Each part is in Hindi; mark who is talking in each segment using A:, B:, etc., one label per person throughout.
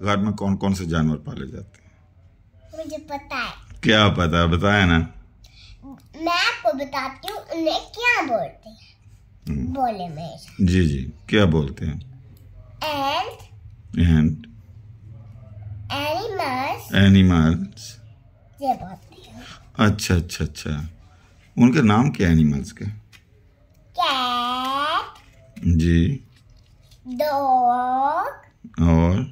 A: घर में कौन कौन से जानवर पाले जाते हैं?
B: मुझे पता है।
A: क्या पता है, बताया ना।
B: मैं आपको बताती हूँ उन्हें क्या बोलते हैं। बोले में
A: जी जी, क्या बोलते हैं?
B: एंड
A: एनिमल्स
B: ये बोलते हैं।
A: अच्छा अच्छा अच्छा, उनके नाम क्या एनिमल्स के?
B: कैट,
A: जी,
B: डॉग
A: और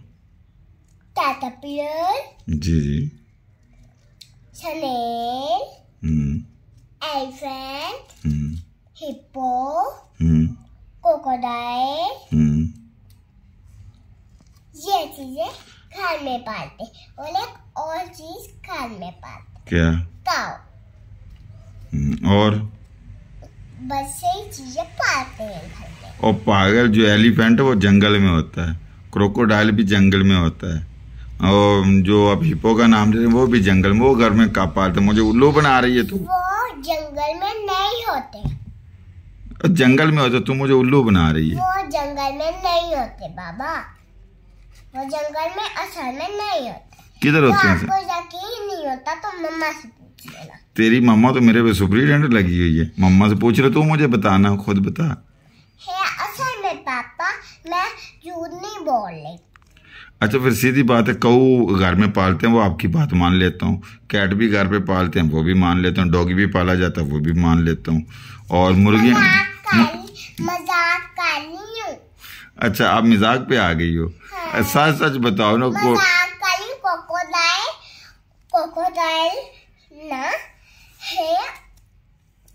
B: कैटरपिलर,
A: जी जी,
B: स्नेल, एलिफेंट, हिप्पो, क्रोकोडाइल, ये चीजें घर में पालते। और एक और चीज घर में पालते।
A: क्या?
B: काऊ।
A: और
B: बस यही चीजें पालते हैं घर में।
A: और पागल, जो एलिफेंट है वो जंगल में होता है, क्रोकोडाइल भी जंगल में होता है, और जो अब हिप्पो का नाम ले रहे हैं वो भी जंगल में। वो घर में कहाँ पालते? मुझे उल्लू बना रही है तू।
B: वो जंगल में नहीं होते।
A: जंगल में होते, तू मुझे उल्लू बना रही है।
B: वो जंगल में नहीं होते बाबा, वो जंगल में असल में नहीं होते।
A: किधर होते हैं?
B: आपको यकीन नहीं होता तो मम्मा से पूछ लेना।
A: तेरी मम्मा तो मेरे पे सुपरिटेंडेंट लगी हुई है, मम्मा से पूछ रहे, तू मुझे बताना, खुद बता।
B: है असल में पापा, मैं झूठ नहीं बोल रही।
A: अच्छा, फिर सीधी बात है, कऊ घर में पालते हैं वो आपकी बात मान लेता हूँ, कैट भी घर पे पालते हैं वो भी मान लेता हूँ, डॉगी भी पाला जाता है वो भी मान लेता हूँ, और मुर्गी।
B: मजाक कर रही हूँ।
A: अच्छा, आप मजाक पे आ गई हो।
B: हाँ।
A: सच सच बताओ ना।
B: क्रोकोडाइल ना है,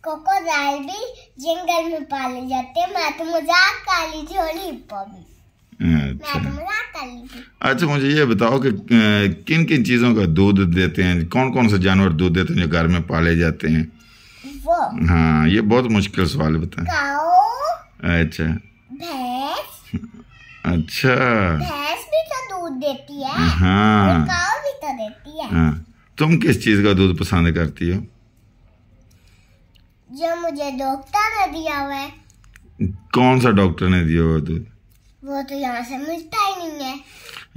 B: क्रोकोडाइल भी जंगल में पाले जाते हैं। मैं तो मजाक कर ली थी। और हिप्पो भी मैं तो मजाक कर ली थी।
A: अच्छा, मुझे ये बताओ कि किन किन चीजों का दूध देते हैं, कौन कौन से जानवर दूध देते हैं जो घर में पाले जाते हैं?
B: वो
A: हाँ, ये बहुत मुश्किल सवाल बताएं।
B: काऊ।
A: अच्छा,
B: भैंस।
A: अच्छा,
B: भैंस भी तो दूध देती है।
A: हाँ,
B: और काऊ भी तो देती है।
A: हाँ। तुम किस चीज का दूध पसंद करती हो?
B: जो मुझे डॉक्टर ने दिया हुआ है।
A: कौन सा डॉक्टर ने दिया हुआ दूध?
B: वो तो यहाँ से मिलता ही नहीं है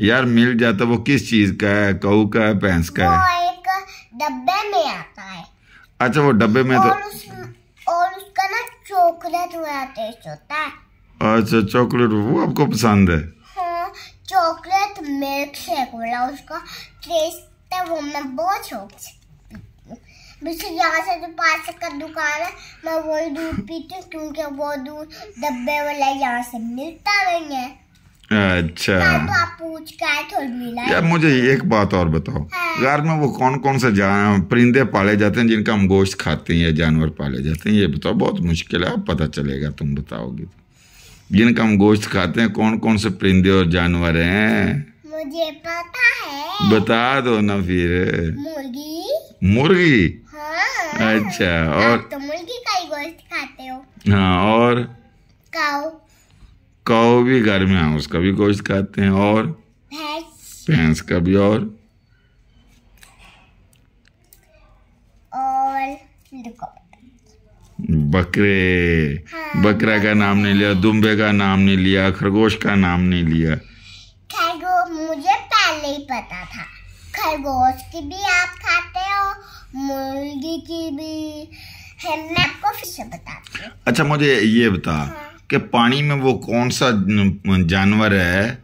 A: यार। मिल जाता, वो किस चीज का है? कऊ का है, भैंस का है?
B: वो एक डब्बे में आता है।
A: अच्छा, वो डब्बे में
B: और
A: तो
B: और उसका ना चॉकलेट वाला टेस्ट होता है।
A: अच्छा, चॉकलेट वो आपको पसंद है?
B: हाँ, चॉकलेट मिल्क शेक वाला उसका टेस्ट है, वो मैं बहुत शौक से पीती हूँ। यहाँ से जो पास का दुकान है मैं वही दूध पीती हूँ, क्योंकि वो दूध डब्बे वाला यहाँ से मिलता नहीं है।
A: अच्छा,
B: तो आप पूछ कर थोड़ी मिला है।
A: यार मुझे एक बात और बताओ।
B: हाँ।
A: घर में वो कौन कौन से परिंदे पाले जाते हैं जिनका हम गोश्त खाते हैं, या जानवर पाले जाते हैं? ये बताओ, बहुत मुश्किल है, अब पता चलेगा, तुम बताओगी तो। जिनका हम गोश्त खाते हैं, कौन कौन से परिंदे और जानवर हैं?
B: मुझे पता है।
A: बता दो ना फिर।
B: मुर्गी।
A: मुर्गी?
B: हाँ।
A: अच्छा, और?
B: आप तो मुर्गी का ही गोश्त खाते हो।
A: हाँ, और?
B: काऊ।
A: काऊ भी घर में, हाँ, उसका भी गोश्त खाते हैं। और?
B: भैंस।
A: भैंस का भी। और बकरे।
B: हाँ,
A: बकरा का नाम नहीं लिया, दुम्बे का नाम नहीं लिया, खरगोश का नाम नहीं लिया।
B: खरगोश मुझे पहले ही पता था। खरगोश की भी आप खाते हो, मुर्गी की भी है। मैं आपको फिर से बताती हूँ।
A: अच्छा, मुझे ये बता।
B: हाँ।
A: कि पानी में वो कौन सा जानवर है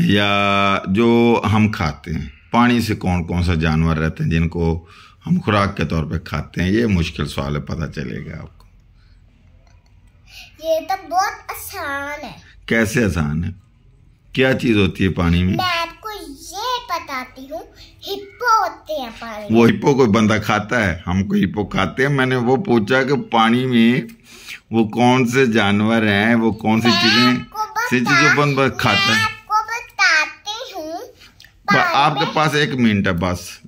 A: या जो हम खाते हैं? पानी से कौन कौन सा जानवर रहते हैं जिनको हम खुराक के तौर पे खाते हैं? ये मुश्किल सवाल है, पता चलेगा आपको।
B: ये तो बहुत आसान है।
A: कैसे आसान है? क्या चीज होती है पानी में?
B: मैं आपको ये बताती हूँ। हिप्पो होते हैं पानी में।
A: वो हिप्पो कोई बंदा खाता है? हमको हिप्पो खाते हैं। मैंने वो पूछा कि पानी में वो कौन से जानवर हैं, वो कौन सी चीजें जो बंदा खाता है?
B: आपको बताती हूँ।
A: आपके पास 1 मिनट है बस।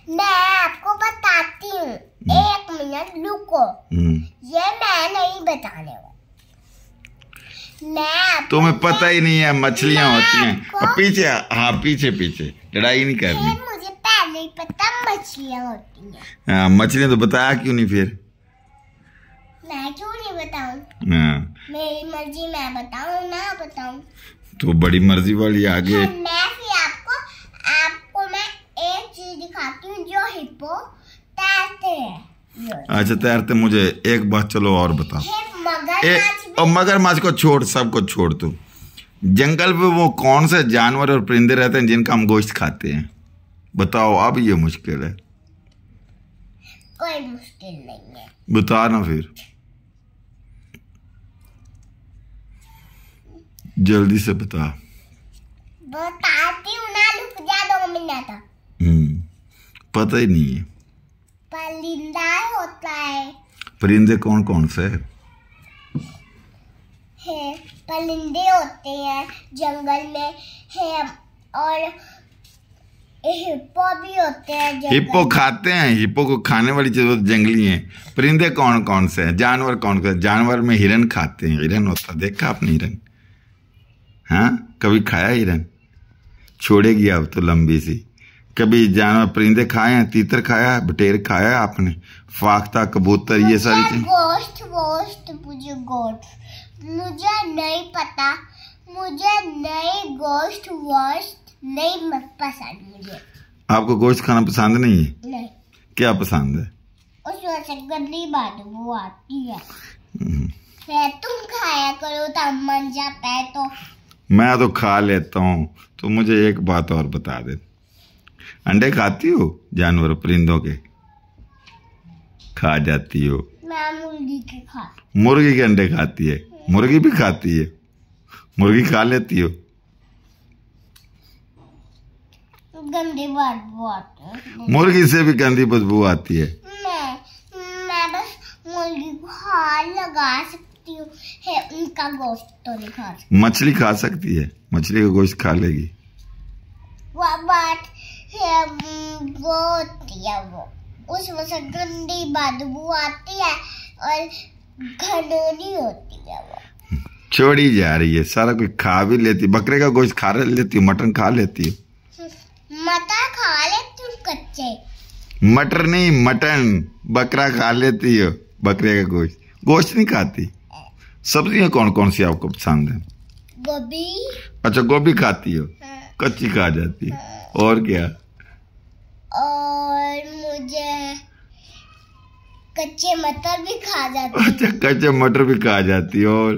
B: मैं आपको बताती हूँ। 1 मिनट रुको। ये मैं नहीं बताने वाला।
A: तुम्हें पता ही नहीं है मछलियाँ होती हैं। अब पीछे, हाँ, पीछे पीछे, लड़ाई नहीं करनी।
B: मुझे पहले ही पता मछलियाँ होती हैं।
A: हाँ, मछलियाँ तो बताया क्यों नहीं फिर?
B: मैं क्यों नहीं बताऊं?
A: हाँ,
B: मेरी मर्जी, मैं बताऊं ना बताऊं?
A: तो बड़ी मर्जी वाली आगे।
B: मैं
A: अच्छा तैरते, मुझे एक बात चलो और बताओ। मगरमच्छ को छोड़, सबको छोड़ तू। जंगल में वो कौन से जानवर और परिंदे रहते हैं जिनका हम गोश्त खाते हैं? बताओ, अब ये मुश्किल है।
B: कोई मुश्किल नहीं है,
A: बता ना फिर, जल्दी से बता।
B: बताती हूँ ना, रुक जा 2 मिनट।
A: पता ही नहीं है।
B: परिंदा होता है।
A: परिंदे कौन कौन से है?
B: परिंदे होते हैं जंगल में है, और हिप्पो भी होते हैं।
A: हिप्पो खाते हैं, हिप्पो को खाने वाली चीज जंगली है। परिंदे कौन कौन से हैं? जानवर कौन कौन? जानवर में हिरन खाते हैं, हिरन होता, देखा आपने हिरन? हाँ, कभी खाया हिरन? छोड़ेगी अब तो लंबी सी। कभी जानवर परिंदे खाए हैं? तीतर खाया है, बटेर खाया है आपने? फाख्ता, कबूतर, ये सारी चीज।
B: गोश्त मुझे नहीं पता, मुझे नहीं गोश्त नहीं पसंद। मुझे
A: आपको गोश्त खाना पसंद नहीं है?
B: नहीं।
A: क्या पसंद है?
B: उसमें से गंदी बदबू आती है। तुम खाया करो तो मन जाता है। तो
A: मैं तो खा लेता हूँ। तो मुझे एक बात और बता दे, अंडे खाती हो? जानवर परिंदों के खा जाती हो?
B: मैं मुर्गी के खाती।
A: मुर्गी के अंडे खाती है? मुर्गी भी खाती है? मुर्गी खा लेती हो?
B: गंदी बदबू आती है।
A: मुर्गी से भी गंदी बदबू आती है।
B: मैं बस मुर्गी को हाथ लगा सकती हूँ, उनका गोश्त तो नहीं खा सकती।
A: मछली खा सकती है, मछली का गोश्त खा लेगी।
B: वो बात है, वो होती है, वो उसमें से गंदी बदबू आती है और घिनौनी होती है। वो
A: छोड़ी जा रही है, सारा कुछ खा भी लेती। बकरे का गोश्त खा लेती हो? मटन खा लेती हो?
B: मटर खा लेती हूँ कच्चे।
A: मटर नहीं, मटन। बकरा खा लेती हो? बकरे का गोश्त, गोश्त नहीं खाती। सब्जियां कौन कौन सी आपको पसंद है?
B: गोभी।
A: अच्छा, गोभी खाती हो? कच्ची खा जाती है। और क्या?
B: और मुझे कच्चे मटर भी खा जाती है।
A: अच्छा, कच्चे मटर भी खा जाती है। और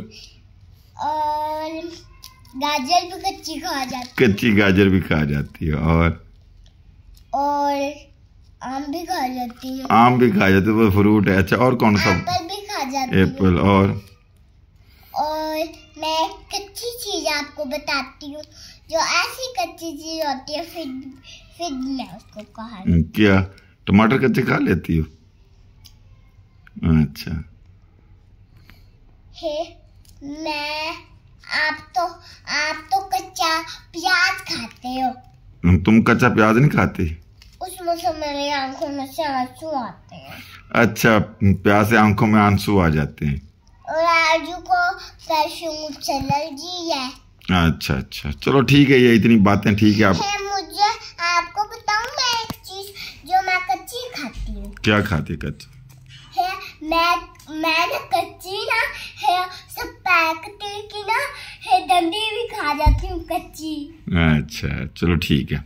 B: गाजर भी कच्ची खा जाती है।
A: कच्ची गाजर भी खा जाती है। और
B: आम भी खा जाती है।
A: आम भी खा जाते, वो फ्रूट है। अच्छा, और कौन सा?
B: एप्पल भी खा जाती है।
A: एप्पल। और
B: मैं कच्ची चीज आपको बताती हूँ, जो ऐसी कच्ची चीज होती है, फिर मैं उसको खा।
A: क्या टमाटर कच्चे खा लेती हो? अच्छा।
B: आप तो कच्चा प्याज खाते हो।
A: तुम कच्चा प्याज नहीं खाती?
B: उसमें से मेरी आंखों में से आंसू आते हैं।
A: अच्छा, प्याज से आंखों में आंसू आ जाते हैं।
B: और आजू को परफ्यूम से एलर्जी है।
A: अच्छा अच्छा, चलो ठीक है, ये इतनी बातें ठीक है। आप
B: मुझे आपको बताऊं मैं एक चीज जो मैं कच्ची खाती हूँ।
A: क्या खाती कच्ची?
B: मैं ना कच्ची ना सब पैकते की ना डंडी भी खा जाती हूँ कच्ची।
A: अच्छा, चलो ठीक है।